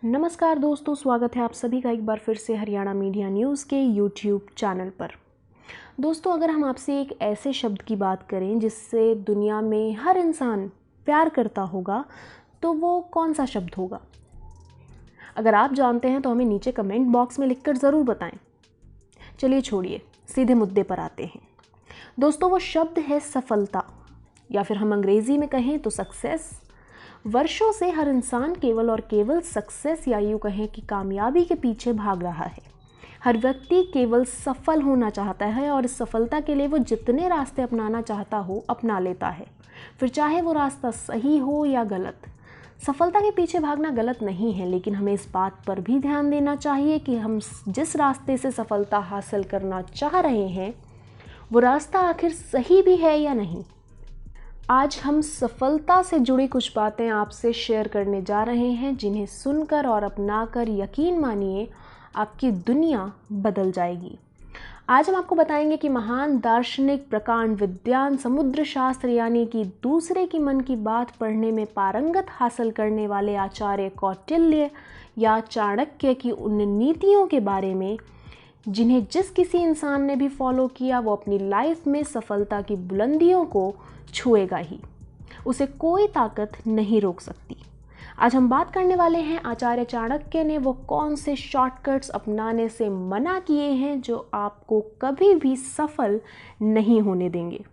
नमस्कार दोस्तों, स्वागत है आप सभी का एक बार फिर से हरियाणा मीडिया न्यूज़ के यूट्यूब चैनल पर। दोस्तों, अगर हम आपसे एक ऐसे शब्द की बात करें जिससे दुनिया में हर इंसान प्यार करता होगा, तो वो कौन सा शब्द होगा? अगर आप जानते हैं तो हमें नीचे कमेंट बॉक्स में लिखकर ज़रूर बताएं। चलिए छोड़िए, सीधे मुद्दे पर आते हैं। दोस्तों, वो शब्द है सफलता, या फिर हम अंग्रेज़ी में कहें तो सक्सेस। वर्षों से हर इंसान केवल और केवल सक्सेस या यूँ कहें कि कामयाबी के पीछे भाग रहा है। हर व्यक्ति केवल सफल होना चाहता है और इस सफलता के लिए वो जितने रास्ते अपनाना चाहता हो अपना लेता है, फिर चाहे वो रास्ता सही हो या गलत। सफलता के पीछे भागना गलत नहीं है, लेकिन हमें इस बात पर भी ध्यान देना चाहिए कि हम जिस रास्ते से सफलता हासिल करना चाह रहे हैं वो रास्ता आखिर सही भी है या नहीं। आज हम सफलता से जुड़ी कुछ बातें आपसे शेयर करने जा रहे हैं, जिन्हें सुनकर और अपनाकर यकीन मानिए आपकी दुनिया बदल जाएगी। आज हम आपको बताएंगे कि महान दार्शनिक, प्रकांड विद्वान, समुद्र शास्त्र यानी कि दूसरे की मन की बात पढ़ने में पारंगत हासिल करने वाले आचार्य कौटिल्य या चाणक्य की उन नीतियों के बारे में जिन्हें जिस किसी इंसान ने भी फॉलो किया वो अपनी लाइफ में सफलता की बुलंदियों को छुएगा ही, उसे कोई ताकत नहीं रोक सकती। आज हम बात करने वाले हैं आचार्य चाणक्य ने वो कौन से शॉर्टकट्स अपनाने से मना किए हैं जो आपको कभी भी सफल नहीं होने देंगे।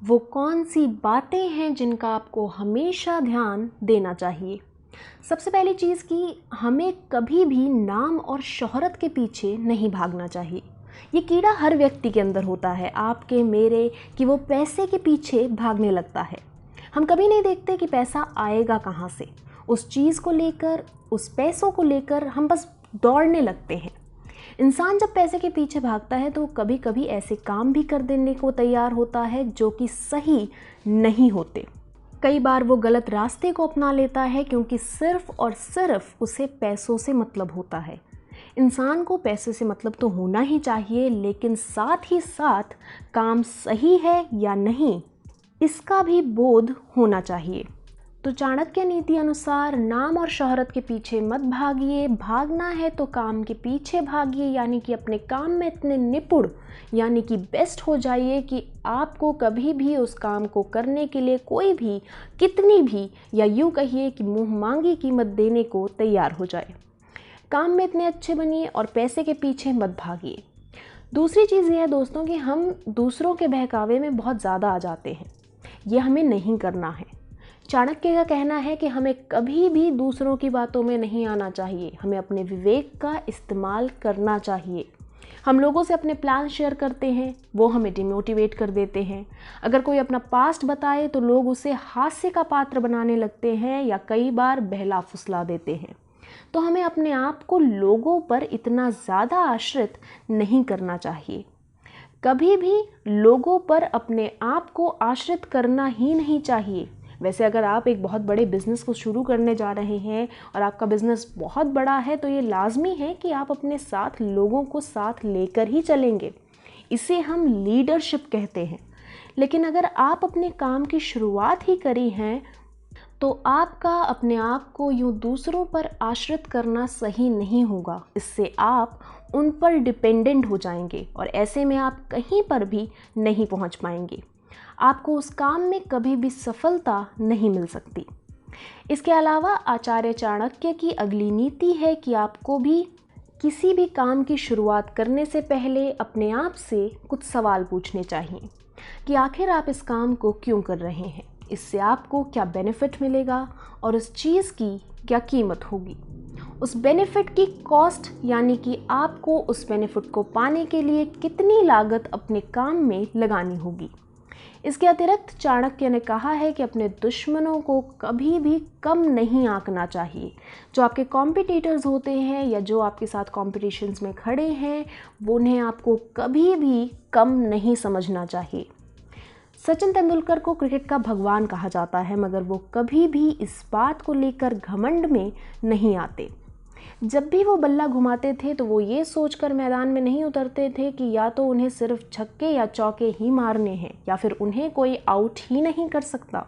वो कौन सी बातें हैं जिनका आपको हमेशा ध्यान देना चाहिए। सबसे पहली चीज़ कि हमें कभी भी नाम और शोहरत के पीछे नहीं भागना चाहिए। ये कीड़ा हर व्यक्ति के अंदर होता है, आपके मेरे, कि वो पैसे के पीछे भागने लगता है। हम कभी नहीं देखते कि पैसा आएगा कहाँ से। उस चीज़ को लेकर, उस पैसों को लेकर हम बस दौड़ने लगते हैं। इंसान जब पैसे के पीछे भागता है तो कभी कभी ऐसे काम भी कर देने को तैयार होता है जो कि सही नहीं होते। कई बार वो गलत रास्ते को अपना लेता है क्योंकि सिर्फ और सिर्फ उसे पैसों से मतलब होता है। इंसान को पैसे से मतलब तो होना ही चाहिए, लेकिन साथ ही साथ काम सही है या नहीं इसका भी बोध होना चाहिए। तो चाणक्य नीति अनुसार नाम और शोहरत के पीछे मत भागिए, भागना है तो काम के पीछे भागिए, यानी कि अपने काम में इतने निपुण यानी कि बेस्ट हो जाइए कि आपको कभी भी उस काम को करने के लिए कोई भी कितनी भी या यूँ कहिए कि मुँह मांगी कीमत देने को तैयार हो जाए। काम में इतने अच्छे बनिए और पैसे के पीछे मत भागिए। दूसरी चीज़ ये है दोस्तों कि हम दूसरों के बहकावे में बहुत ज़्यादा आ जाते हैं। ये हमें नहीं करना है। चाणक्य का कहना है कि हमें कभी भी दूसरों की बातों में नहीं आना चाहिए, हमें अपने विवेक का इस्तेमाल करना चाहिए। हम लोगों से अपने प्लान शेयर करते हैं, वो हमें डिमोटिवेट कर देते हैं। अगर कोई अपना पास्ट बताए तो लोग उसे हास्य का पात्र बनाने लगते हैं या कई बार बहला फुसला देते हैं। तो हमें अपने आप को लोगों पर इतना ज़्यादा आश्रित नहीं करना चाहिए। कभी भी लोगों पर अपने आप को आश्रित करना ही नहीं चाहिए। वैसे अगर आप एक बहुत बड़े बिज़नेस को शुरू करने जा रहे हैं और आपका बिज़नेस बहुत बड़ा है तो ये लाजमी है कि आप अपने साथ लोगों को साथ लेकर ही चलेंगे। इसे हम लीडरशिप कहते हैं। लेकिन अगर आप अपने काम की शुरुआत ही करी हैं तो आपका अपने आप को यूँ दूसरों पर आश्रित करना सही नहीं होगा। इससे आप उन पर डिपेंडेंट हो जाएंगे और ऐसे में आप कहीं पर भी नहीं पहुंच पाएंगे। आपको उस काम में कभी भी सफलता नहीं मिल सकती। इसके अलावा आचार्य चाणक्य की अगली नीति है कि आपको भी किसी भी काम की शुरुआत करने से पहले अपने आप से कुछ सवाल पूछने चाहिए कि आखिर आप इस काम को क्यों कर रहे हैं, इससे आपको क्या बेनिफिट मिलेगा और उस चीज़ की क्या कीमत होगी। उस बेनिफिट की कॉस्ट यानी कि आपको उस बेनिफिट को पाने के लिए कितनी लागत अपने काम में लगानी होगी। इसके अतिरिक्त चाणक्य ने कहा है कि अपने दुश्मनों को कभी भी कम नहीं आंकना चाहिए। जो आपके कॉम्पिटिटर्स होते हैं या जो आपके साथ कॉम्पिटिशन्स में खड़े हैं वो उन्हें आपको कभी भी कम नहीं समझना चाहिए। सचिन तेंदुलकर को क्रिकेट का भगवान कहा जाता है, मगर वो कभी भी इस बात को लेकर घमंड में नहीं आते। जब भी वो बल्ला घुमाते थे तो वो ये सोचकर मैदान में नहीं उतरते थे कि या तो उन्हें सिर्फ छक्के या चौके ही मारने हैं या फिर उन्हें कोई आउट ही नहीं कर सकता।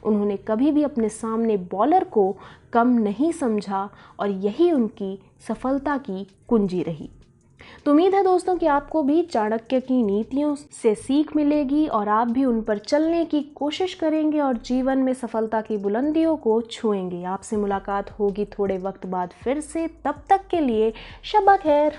उन्होंने कभी भी अपने सामने बॉलर को कम नहीं समझा और यही उनकी सफलता की कुंजी रही। तो उम्मीद है दोस्तों कि आपको भी चाणक्य की नीतियों से सीख मिलेगी और आप भी उन पर चलने की कोशिश करेंगे और जीवन में सफलता की बुलंदियों को छुएंगे। आपसे मुलाकात होगी थोड़े वक्त बाद फिर से, तब तक के लिए शब्बा खैर।